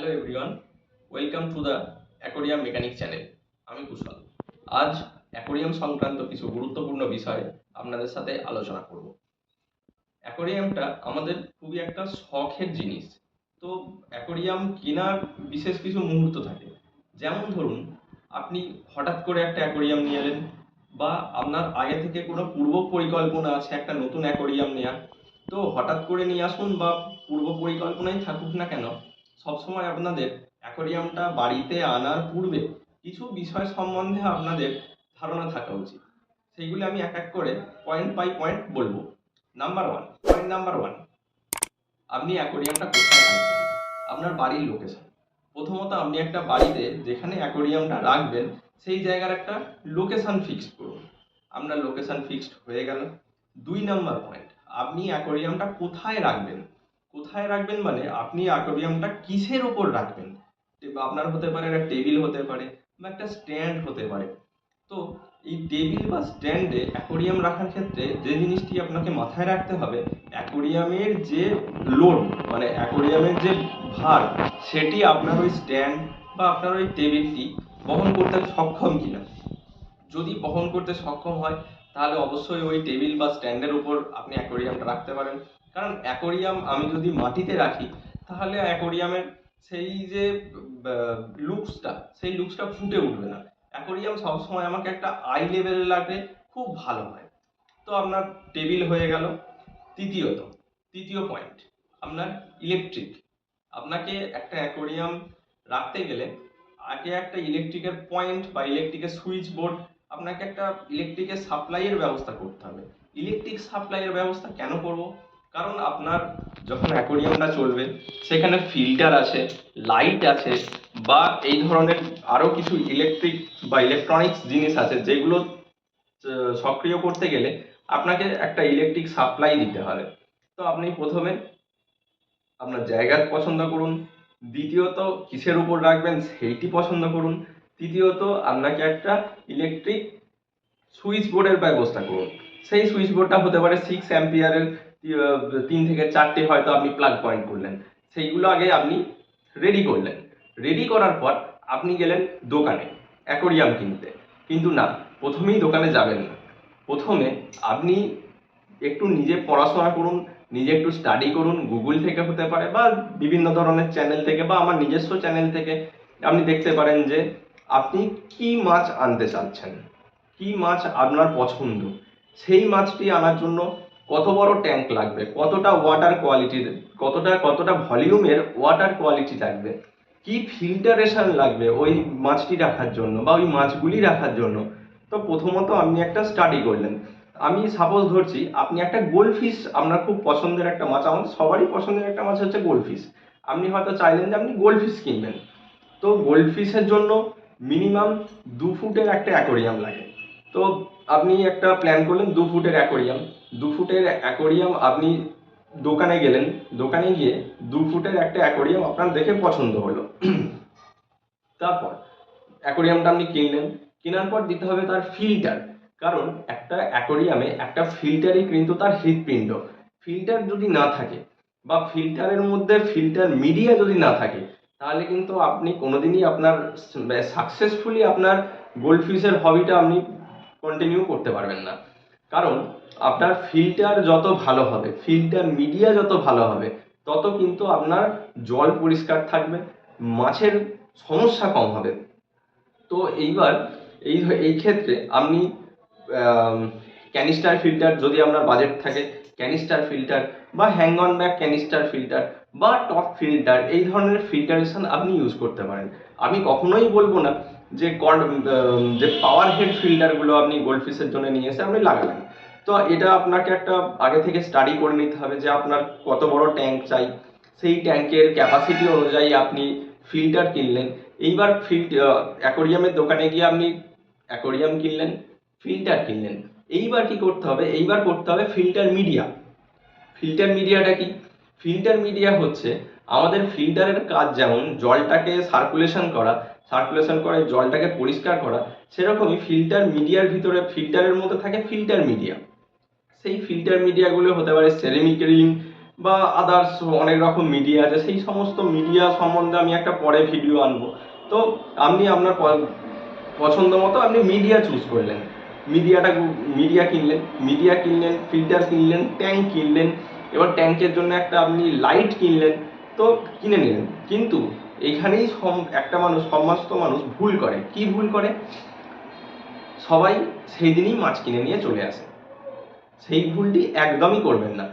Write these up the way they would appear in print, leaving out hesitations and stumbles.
Hello everyone, welcome to the aquarium mechanic channel. আমি কুশল। আজ aquarium সংক্রান্ত কিছু গুরুত্বপূর্ণ বিষয়ে আপনাদের সাথে আলোচনা করব। অ্যাকোরিয়ামটা আমাদের খুবই একটা শখের জিনিস। তো অ্যাকোরিয়াম কেনার বিশেষ কিছু মুহূর্ত থাকে। যেমন ধরুন, আপনি হঠাৎ করে একটা অ্যাকোরিয়াম নিয়ে এলেন, বা আপনার আগে থেকে কোনো পূর্ব পরিকল্পনা আছে একটা নতুন অ্যাকোরিয়াম নেওয়ার। তো হঠাৎ করে নিয়ে আসুন বা পূর্ব পরিকল্পনাই থাকুক না কেন, সবসময় আপনাদের অ্যাকোরিয়ামটা বাড়িতে আনার পূর্বে কিছু বিষয় সম্বন্ধে আপনাদের ধারণা থাকা উচিত। সেইগুলি আমি এক এক করে পয়েন্ট বাই পয়েন্ট বলবো। পয়েন্ট নাম্বার ওয়ান, আপনি অ্যাকোরিয়ামটা কোথায় রাখবেন? আপনার বাড়ির লোকেশন। প্রথমত আপনি একটা বাড়িতে যেখানে অ্যাকোরিয়ামটা রাখবেন সেই জায়গার একটা লোকেশন ফিক্সড করুন। আপনার লোকেশন ফিক্সড হয়ে গেল। 2 নম্বর পয়েন্ট, আপনি অ্যাকোরিয়ামটা কোথায় রাখবেন? কোথায় রাখবেন মানে আপনি অ্যাকোরিয়ামটা কিসের ওপর রাখবেন? আপনার হতে পারে একটা টেবিল, হতে পারে বা একটা স্ট্যান্ড হতে পারে। তো এই টেবিল বা স্ট্যান্ডে অ্যাকোরিয়াম রাখার ক্ষেত্রে যে জিনিসটি আপনাকে মাথায় রাখতে হবে, অ্যাকোরিয়ামের যে লোড মানে অ্যাকোরিয়ামের যে ভার, সেটি আপনার ওই স্ট্যান্ড বা আপনার ওই টেবিলটি বহন করতে সক্ষম কিনা। যদি বহন করতে সক্ষম হয় তাহলে অবশ্যই ওই টেবিল বা স্ট্যান্ডের উপর আপনি অ্যাকোরিয়ামটা রাখতে পারেন। কারণ অ্যাকোরিয়াম আমি যদি মাটিতে রাখি তাহলে অ্যাকোরিয়ামের সেই যে লুকসটা ফুটে উঠবে না। অ্যাকোরিয়াম সবসময় আমাকে একটা আই লেভেলে লাগবে, খুব ভালো হয়। তো আপনার টেবিল হয়ে গেল। তৃতীয় পয়েন্ট, আপনার ইলেকট্রিক। আপনাকে একটা অ্যাকোরিয়াম রাখতে গেলে আগে একটা ইলেকট্রিকের পয়েন্ট বা ইলেকট্রিকের সুইচ বোর্ড, আপনাকে একটা ইলেকট্রিকের সাপ্লাইয়ের ব্যবস্থা করতে হবে। ইলেকট্রিক সাপ্লাইয়ের ব্যবস্থা কেন করব? কারণ আপনার যখন অ্যাকোরিয়ামটা চলবে সেখানে ফিল্টার আছে, লাইট আছে, বা এই ধরনের আরও কিছু ইলেকট্রিক বা ইলেকট্রনিক্স জিনিস আছে যেগুলো সক্রিয় করতে গেলে আপনাকে একটা ইলেকট্রিক সাপ্লাই দিতে হবে। তো আপনি প্রথমে আপনার জায়গা পছন্দ করুন। দ্বিতীয়ত কিসের উপর রাখবেন সেইটি পছন্দ করুন। তৃতীয়ত আপনাকে একটা ইলেকট্রিক সুইচ বোর্ডের ব্যবস্থা করুন। সেই সুইচ বোর্ডটা হতে পারে 6 অ্যাম্পিয়ারের, 3 থেকে 4টে হয়তো আপনি প্লাগ পয়েন্ট করলেন। সেইগুলো আগে আপনি রেডি করলেন। রেডি করার পর আপনি গেলেন দোকানে অ্যাকোরিয়াম কিনতে। কিন্তু না, প্রথমেই দোকানে যাবেন না। প্রথমে আপনি একটু নিজে পড়াশোনা করুন, নিজে একটু স্টাডি করুন। গুগল থেকে হতে পারে বা বিভিন্ন ধরনের চ্যানেল থেকে বা আমার নিজস্ব চ্যানেল থেকে আপনি দেখতে পারেন যে আপনি কি মাছ আনতে চাচ্ছেন, কি মাছ আপনার পছন্দ। সেই মাছটি আনার জন্য কত বড় ট্যাঙ্ক লাগবে, কতটা ওয়াটার কোয়ালিটির, কতটা ভলিউমের ওয়াটার কোয়ালিটি লাগবে, কি ফিল্টারেশন লাগবে ওই মাছটি রাখার জন্য বা ওই মাছগুলি রাখার জন্য। তো প্রথমত আপনি একটা স্টাডি করলেন। আমি সাপোজ ধরছি আপনি একটা গোল্ডফিশ, আপনার খুব পছন্দের একটা মাছ, আমাদের সবারই পছন্দের একটা মাছ হচ্ছে গোল্ডফিশ। আপনি হয়তো চাইলেন যে আপনি গোল্ডফিশ কিনবেন। তো গোল্ডফিশের জন্য মিনিমাম 2 ফুটের একটা অ্যাকোরিয়াম লাগে। তো আপনি একটা প্ল্যান করলেন 2 ফুটের অ্যাকোরিয়াম। 2 ফুটের অ্যাকোরিয়াম আপনি দোকানে গেলেন, দোকানে গিয়ে 2 ফুটের একটা অ্যাকোরিয়াম আপনার দেখে পছন্দ হলো। তারপর অ্যাকোরিয়ামটা আপনি কিনলেন। কেনার পর দিতে হবে তার ফিল্টার। কারণ একটা অ্যাকোরিয়ামে একটা ফিল্টারই কিন্তু তার হৃৎপিণ্ড। ফিল্টার যদি না থাকে বা ফিল্টারের মধ্যে ফিল্টার মিডিয়া যদি না থাকে তাহলে কিন্তু আপনি কোনোদিনই আপনার সাকসেসফুলি আপনার গোল্ডফিশের হবিটা আপনি কন্টিনিউ করতে পারবেন না। কারণ আপনার ফিল্টার যত ভালো হবে, ফিল্টার মিডিয়া যত ভালো হবে, তত কিন্তু আপনার জল পরিষ্কার থাকবে, মাছের সমস্যা কম হবে। তো এইবার এই ক্ষেত্রে আপনি ক্যানিস্টার ফিল্টার, যদি আপনার বাজেট থাকে ক্যানিস্টার ফিল্টার বা hang on back canister filter বা টপ ফিল্টার, এই ধরনের ফিল্টারেশন আপনি ইউজ করতে পারেন। আমি কখনোই বলবো না যে যে পাওয়ার হেড ফিল্টারগুলো আপনি গোল্ডফিশের জন্য নিয়ে এসে আপনি লাগাবেন। তো এটা আপনাকে একটা আগে থেকে স্টাডি করে নিতে হবে যে আপনার কত বড় ট্যাঙ্ক চাই, সেই ট্যাঙ্কের ক্যাপাসিটি অনুযায়ী আপনি ফিল্টার কিনলেন। এইবার অ্যাকোরিয়ামের দোকানে গিয়ে আপনি অ্যাকোরিয়াম কিনলেন, ফিল্টার কিনলেন। এইবার কি করতে হবে? এইবার করতে হবে ফিল্টার মিডিয়া। ফিল্টার মিডিয়াটা কি? ফিল্টার মিডিয়া হচ্ছে আমাদের ফিল্টারের কাজ যেমন জলটাকে সার্কুলেশন করে জলটাকে পরিষ্কার করা, সেরকমই ফিল্টার মিডিয়ার ভিতরে ফিল্টারের মধ্যে থাকে ফিল্টার মিডিয়া। সেই ফিল্টার মিডিয়াগুলো হতে পারে সেরামিক রিং, বা আদার্স অনেক রকম মিডিয়া আছে, সেই সমস্ত মিডিয়া সম্বন্ধে আমি একটা পরে ভিডিও আনবো। তো আপনি আপনার পছন্দ মতো আপনি মিডিয়া চুজ করলেন, মিডিয়া কিনলেন, ফিল্টার কিনলেন, ট্যাঙ্ক কিনলেন, এবার ট্যাঙ্কের জন্য একটা আপনি লাইট কিনলেন, তো কিনে নিলেন। কিন্তু এইখানেই সমস্ত মানুষ ভুল করে। কি ভুল করে? সবাই সেই দিনই মাছ কিনে নিয়ে চলে আসে। সেই ভুলটি একদমই করবেন না।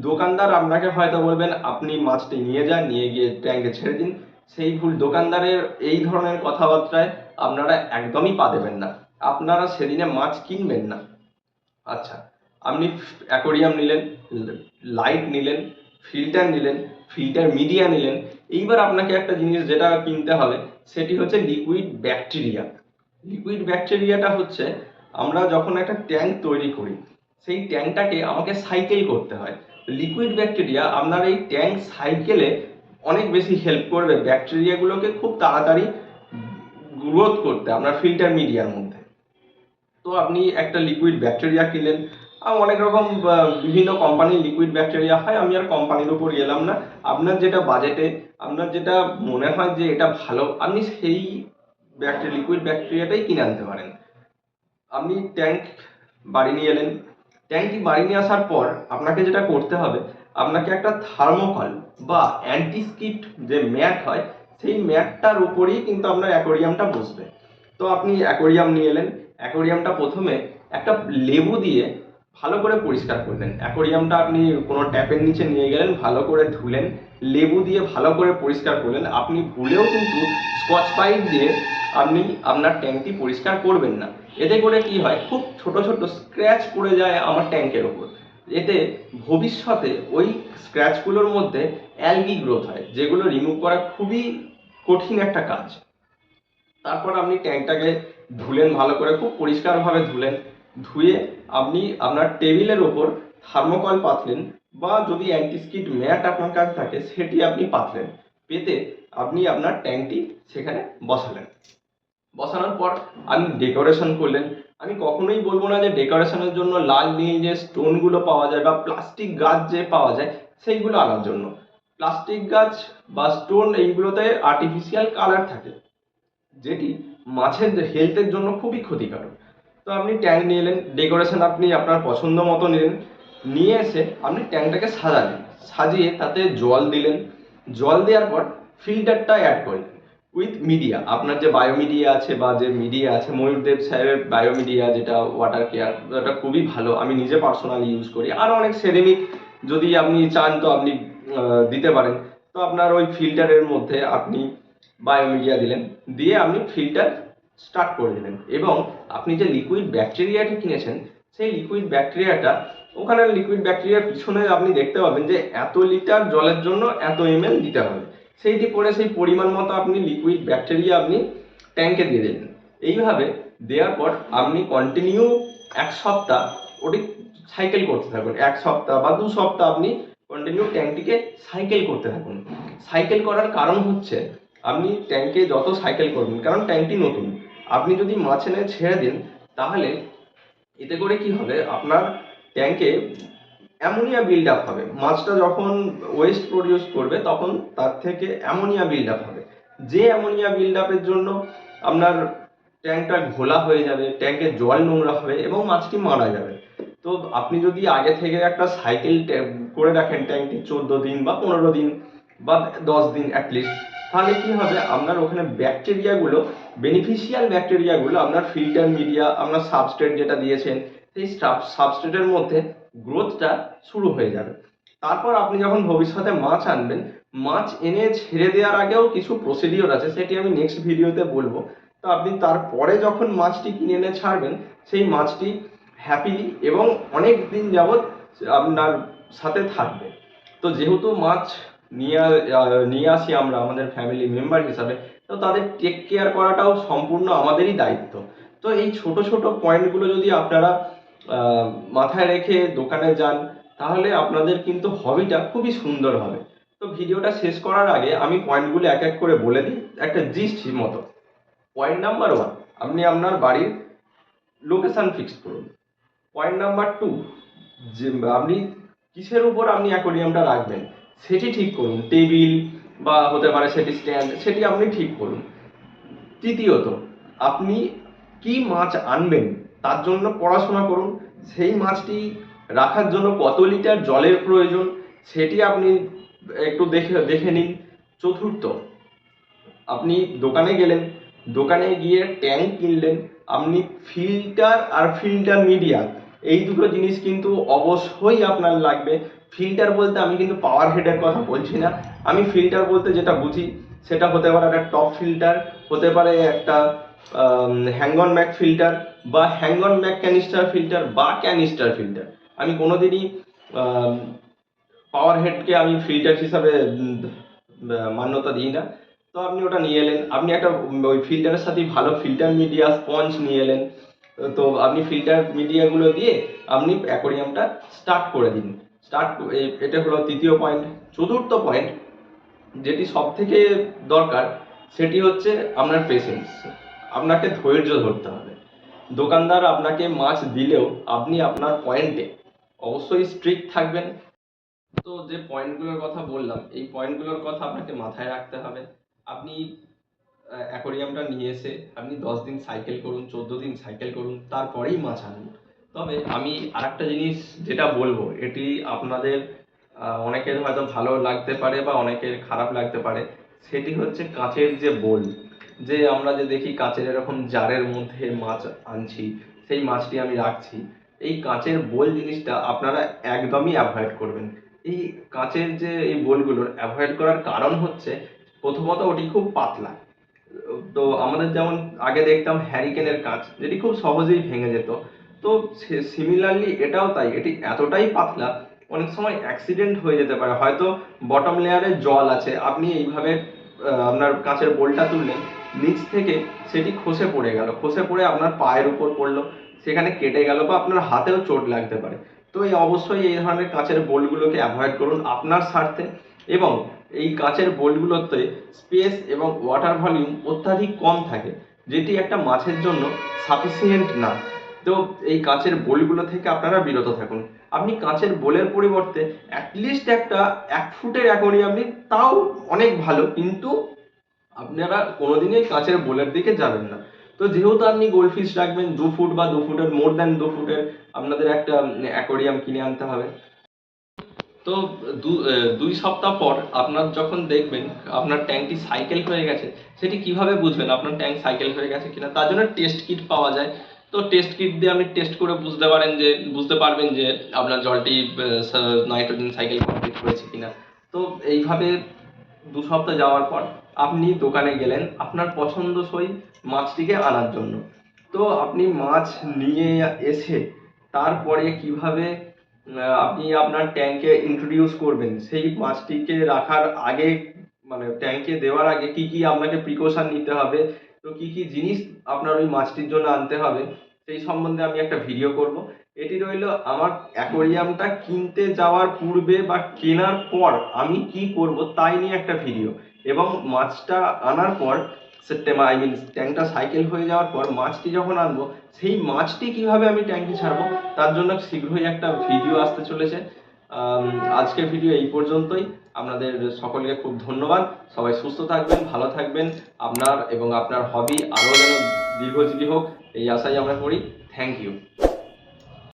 দোকানদার আপনাকে হয়তো বলবেন আপনি মাছটি নিয়ে যান, নিয়ে গিয়ে ট্যাঙ্কে ছেড়ে দিন। সেই ভুল দোকানদারের এই ধরনের কথাবার্তায় আপনারা একদমই পা দেবেন না। আপনারা সেদিনে মাছ কিনবেন না। আচ্ছা, আপনি অ্যাকোরিয়াম নিলেন, লাইট নিলেন, ফিল্টার নিলেন, ফিল্টার মিডিয়া নিলেন। এইবার আপনাকে একটা জিনিস যেটা কিনতে হবে সেটি হচ্ছে লিকুইড ব্যাকটেরিয়া। লিকুইড ব্যাকটেরিয়াটা হচ্ছে, আমরা যখন একটা ট্যাঙ্ক তৈরি করি সেই ট্যাঙ্কটাকে আমাকে সাইকেল করতে হয়। লিকুইড ব্যাকটেরিয়া আপনার এই ট্যাঙ্ক সাইকেলে অনেক বেশি হেল্প করবে ব্যাকটেরিয়াগুলোকে খুব তাড়াতাড়ি গ্রোথ করতে আপনার ফিল্টার মিডিয়ার মধ্যে। তো আপনি একটা লিকুইড ব্যাকটেরিয়া কিনলেন। অনেক রকম বিভিন্ন কোম্পানির লিকুইড ব্যাকটেরিয়া হয়, আমি আর কোম্পানির উপর গেলাম না। আপনার যেটা বাজেটে, আপনার যেটা মনে হয় যে এটা ভালো, আপনি সেই লিকুইড ব্যাকটেরিয়াটাই কিনে আনতে পারেন। আপনি ট্যাঙ্ক বাড়ি নিয়ে এলেন। ট্যাঙ্কটি বাড়ি নিয়ে আসার পর আপনাকে যেটা করতে হবে, আপনাকে একটা থার্মোকল বা অ্যান্টিস্কিড যে ম্যাট হয়, সেই ম্যাটটার উপরেই কিন্তু আপনার অ্যাকোরিয়ামটা বসবে। তো আপনি অ্যাকোরিয়াম নিয়ে এলেন। অ্যাকোরিয়ামটা প্রথমে একটা লেবু দিয়ে ভালো করে পরিষ্কার করলেন। অ্যাকোরিয়ামটা আপনি কোনো ট্যাপের নিচে নিয়ে গেলেন, ভালো করে ধুলেন, লেবু দিয়ে ভালো করে পরিষ্কার করলেন। আপনি ভুলেও কিন্তু স্কচ ব্রাইট দিয়ে আপনি আপনার ট্যাঙ্কটি পরিষ্কার করবেন না। এতে করে কি হয়, খুব ছোট ছোট স্ক্র্যাচ পড়ে যায় আমার ট্যাঙ্কের ওপর। এতে ভবিষ্যতে ওই স্ক্র্যাচগুলোর মধ্যে অ্যালগি গ্রোথ হয়, যেগুলো রিমুভ করা খুবই কঠিন একটা কাজ। তারপর আপনি ট্যাঙ্কটাকে ধুলেন, ভালো করে খুব পরিষ্কারভাবে ধুলেন। ধুয়ে আপনি আপনার টেবিলের ওপর থার্মোকল পাতলেন, বা যদি অ্যান্টিস্কিড ম্যাট আপনার কাছে থাকে সেটি আপনি পাতলেন। পেতে আপনি আপনার ট্যাঙ্কটি সেখানে বসালেন। বসানোর পর আপনি ডেকোরেশন করলেন। আমি কখনোই বলবো না যে ডেকোরেশনের জন্য লাল নীল যে স্টোনগুলো পাওয়া যায় বা প্লাস্টিক গাছ যে পাওয়া যায় সেইগুলো আনার জন্য। প্লাস্টিক গাছ বা স্টোন এইগুলোতে আর্টিফিশিয়াল কালার থাকে, যেটি মাছের হেলথের জন্য খুবই ক্ষতিকারক। তো আপনি ট্যাঙ্ক নিয়ে এলেন, ডেকোরেশন আপনি আপনার পছন্দ মতো নিলেন, নিয়ে এসে আপনি ট্যাঙ্কটাকে সাজালেন। সাজিয়ে তাতে জল দিলেন। জল দেওয়ার পর ফিল্টারটা অ্যাড করলেন উইথ মিডিয়া। আপনার যে বায়োমিডিয়া আছে বা যে মিডিয়া আছে, ময়ূরদেব সাহেবের বায়োমিডিয়া, যেটা ওয়াটার কেয়ার, ওটা খুবই ভালো, আমি নিজে পার্সোনালি ইউজ করি। আরও অনেক সেরেমিক যদি আপনি চান তো আপনি দিতে পারেন। তো আপনার ওই ফিল্টারের মধ্যে আপনি বায়োমিডিয়া দিলেন, দিয়ে আপনি ফিল্টার স্টার্ট করে দিলেন। এবং আপনি যে লিকুইড ব্যাকটেরিয়াটা কিনেছেন সেই লিকুইড ব্যাকটেরিয়াটা, ওখানে লিকুইড ব্যাকটেরিয়ার পিছনে আপনি দেখতে পাবেন যে এত লিটার জলের জন্য এত এমএল দিতে হবে। সেইটি করে সেই পরিমাণ মতো আপনি লিকুইড ব্যাকটেরিয়া আপনি ট্যাঙ্কে দিয়ে দিলেন। এইভাবে দেওয়ার পর আপনি কন্টিনিউ 1 সপ্তাহ ওটি সাইকেল করতে থাকুন। 1 সপ্তাহ বা 2 সপ্তাহ আপনি কন্টিনিউ ট্যাঙ্কটিকে সাইকেল করতে থাকুন। সাইকেল করার কারণ হচ্ছে, আপনি ট্যাঙ্কে যত সাইকেল করবেন, কারণ ট্যাঙ্কটি নতুন, আপনি যদি মাছ এনে ছেড়ে দিন তাহলে এতে করে কি হবে, আপনার ট্যাঙ্কে অ্যামোনিয়া বিল্ড আপ হবে। মাছটা যখন ওয়েস্ট প্রডিউস করবে তখন তার থেকে অ্যামোনিয়া বিল্ড আপ হবে। যে অ্যামোনিয়া বিল্ড আপের জন্য আপনার ট্যাঙ্কটা ঘোলা হয়ে যাবে, ট্যাঙ্কে জল নোংরা হবে এবং মাছটি মারা যাবে। তো আপনি যদি আগে থেকে একটা সাইকেল করে রাখেন ট্যাঙ্কটি 14 দিন বা 15 দিন বা 10 দিন অ্যাটলিস্ট, তাহলে কি হবে, আপনার ওখানে ব্যাকটেরিয়াগুলো, বেনিফিশিয়াল ব্যাকটেরিয়াগুলো আপনার ফিল্টার মিডিয়া, আপনার সাবস্ট্রেট যেটা দিয়েছেন সেই সাবস্ট্রেটের মধ্যে গ্রোথটা শুরু হয়ে যাবে। তারপর আপনি যখন ভবিষ্যতে মাছ আনবেন, মাছ এনে ছেড়ে দেওয়ার আগেও কিছু প্রসিডিওর আছে, সেটি আমি নেক্সট ভিডিওতে বলবো। তো আপনি তারপরে যখন মাছটি কিনে এনে ছাড়বেন, সেই মাছটি হ্যাপিলি এবং অনেক দিন যাবৎ আপনার সাথে থাকবে। তো যেহেতু মাছ নিয়ে আসি আমরা আমাদের ফ্যামিলি মেম্বার হিসাবে, তো তাদের টেক কেয়ার করাটাও সম্পূর্ণ আমাদেরই দায়িত্ব। তো এই ছোট ছোট পয়েন্টগুলো যদি আপনারা মাথায় রেখে দোকানে যান, তাহলে আপনাদের কিন্তু হবিটা খুবই সুন্দর হবে। তো ভিডিওটা শেষ করার আগে আমি পয়েন্টগুলো এক এক করে বলে দিই, একটা জিস্ট মতো। পয়েন্ট নাম্বার 1, আপনি আপনার বাড়ির লোকেশন ফিক্স করুন। পয়েন্ট নাম্বার 2, যে আপনি কিসের উপর আপনি অ্যাকোয়ারিয়ামটা রাখবেন সেটি ঠিক করুন। টেবিল বা হতে পারে সেটি স্ট্যান্ড, সেটি আপনি ঠিক করুন। তৃতীয়ত, আপনি কি মাছ আনবেন তার জন্য পড়াশোনা করুন। সেই মাছটি রাখার জন্য কত লিটার জলের প্রয়োজন সেটি আপনি একটু দেখে দেখে নিন। চতুর্থ, আপনি দোকানে গেলেন, দোকানে গিয়ে ট্যাঙ্ক কিনলেন, আপনি ফিল্টার আর ফিল্টার মিডিয়া এই দুটো জিনিস কিন্তু অবশ্যই আপনার লাগবে। ফিল্টার বলতে আমি কিন্তু পাওয়ার হেডের কথা বলছি না, আমি ফিল্টার বলতে যেটা বুঝি সেটা হতে পারে একটা টপ ফিল্টার, হতে পারে একটা হ্যাঙ্গন ম্যাক ফিল্টার, বা হ্যাঙ্গন ম্যাক ক্যানিস্টার ফিল্টার, বা ক্যানিস্টার ফিল্টার। আমি কোনোদিনই পাওয়ার হেডকে আমি ফিল্টার হিসাবে মান্যতা দিই না। তো আপনি ওটা নিয়ে এলেন, আপনি একটা ওই ফিল্টারের সাথে ভালো ফিল্টার মিডিয়া স্পঞ্জ নিয়ে এলেন। তো আপনি ফিল্টার মিডিয়াগুলো দিয়ে আপনি অ্যাকোয়ারিয়ামটা স্টার্ট করে দিন। এটা হলো তৃতীয় পয়েন্ট। চতুর্থ পয়েন্ট যেটি সব থেকে দরকার সেটি হচ্ছে আপনার পেশেন্স। আপনাকে ধৈর্য ধরতে হবে। দোকানদার আপনাকে মাছ দিলেও আপনি আপনার পয়েন্টে অবশ্যই স্ট্রিক্ট থাকবেন। তো যে পয়েন্টগুলোর কথা বললাম এই পয়েন্টগুলোর কথা আপনাকে মাথায় রাখতে হবে। আপনি অ্যাকোয়ারিয়ামটা নিয়ে এসে আপনি 10 দিন সাইকেল করুন, 14 দিন সাইকেল করুন, তারপরেই মাছ আনুন। তবে আমি আরেকটা জিনিস যেটা বলবো, এটি আপনাদের অনেকের হয়তো ভালো লাগতে পারে বা অনেকের খারাপ লাগতে পারে। সেটি হচ্ছে কাঁচের যে বোল, যে আমরা যে দেখি কাঁচের এরকম জারের মধ্যে মাছ আনছি, সেই মাছটি আমি রাখছি। এই কাঁচের বোল জিনিসটা আপনারা একদমই অ্যাভয়েড করবেন। এই কাঁচের যে এই বোলগুলোর অ্যাভয়েড করার কারণ হচ্ছে, প্রথমত ওটি খুব পাতলা। তো আমাদের যেমন আগে দেখতাম হ্যারিকেনের কাঁচ, যেটি খুব সহজেই ভেঙে যেত। তো সিমিলারলি এটাও তাই, এটি এতটাই পাতলা অনেক সময় অ্যাক্সিডেন্ট হয়ে যেতে পারে। হয়তো বটম লেয়ারে জল আছে, আপনি এইভাবে আপনার কাঁচের বোলটা তুললেন, নিচ থেকে সেটি খসে পড়ে গেল, খসে পড়ে আপনার পায়ের উপর পড়লো, সেখানে কেটে গেল বা আপনার হাতেও চোট লাগতে পারে। তো অবশ্যই এই ধরনের কাঁচের বোলগুলোকে অ্যাভয়েড করুন আপনার স্বার্থে। এবং এই কাঁচের বোলগুলোতে স্পেস এবং ওয়াটার ভলিউম অত্যাধিক কম থাকে, যেটি একটা মাছের জন্য সাফিসিয়েন্ট না। তো এই কাঁচের বোলগুলো থেকে আপনারা বিরত থাকুন। আপনি কাঁচের বোলের পরিবর্তে অ্যাটলিস্ট একটা 1 ফুটের অ্যাকোয়ারিয়াম নিন, তাও অনেক ভালো, কিন্তু আপনারা কোনোদিনই কাঁচের বোলের দিকে যাবেন না। তো যেহেতু আপনি গোল্ডফিশ রাখবেন 2 ফুট বা 2 ফুটের, মোর দ্যান 2 ফুটের আপনাদের একটা অ্যাকোয়ারিয়াম কিনে আনতে হবে। তো 2 সপ্তাহ পর আপনার যখন দেখবেন আপনার ট্যাঙ্কটি সাইকেল হয়ে গেছে, সেটি কিভাবে বুঝবেন আপনার ট্যাঙ্ক সাইকেল হয়ে গেছে কিনা? তার জন্য টেস্ট কিট পাওয়া যায়। তো টেস্ট কিট দিয়ে আপনি টেস্ট করে বুঝতে পারবেন যে আপনার জলটি নাইট্রোজেন সাইকেল কমপ্লিট করেছে কিনা। তো এইভাবে 2 সপ্তাহ যাওয়ার পর আপনি দোকানে গেলেন আপনার পছন্দসই মাছটিকে আনার জন্য। তো আপনি মাছ নিয়ে এসে তারপরে কিভাবে আপনি আপনার ট্যাঙ্কে ইন্ট্রোডিউস করবেন, সেই মাছটিকে রাখার আগে, মানে ট্যাঙ্কে দেওয়ার আগে কি কি আপনাকে প্রিকশন নিতে হবে, তো কি কি জিনিস আপনার ওই মাছটির জন্য আনতে হবে, সেই সম্বন্ধে আমি একটা ভিডিও করব। এটি রইল আমার অ্যাকোয়ারিয়ামটা কিনতে যাওয়ার পূর্বে বা কেনার পর আমি কি করব তাই নিয়ে একটা ভিডিও। এবং মাছটা আনার পর ট্যাঙ্কটা সাইকেল হয়ে যাওয়ার পর মাছটি যখন আনবো, সেই মাছটি কিভাবে আমি ট্যাঙ্কে ছাড়বো তার জন্য শীঘ্রই একটা ভিডিও আসতে চলেছে। আজকের ভিডিও এই পর্যন্তই। আপনাদের সকলকে খুব ধন্যবাদ। সবাই সুস্থ থাকবেন, ভালো থাকবেন। আপনার এবং আপনার হবি আরও যেন দীর্ঘজীবী হোক, এই আশাই আমরা করি। Thank you.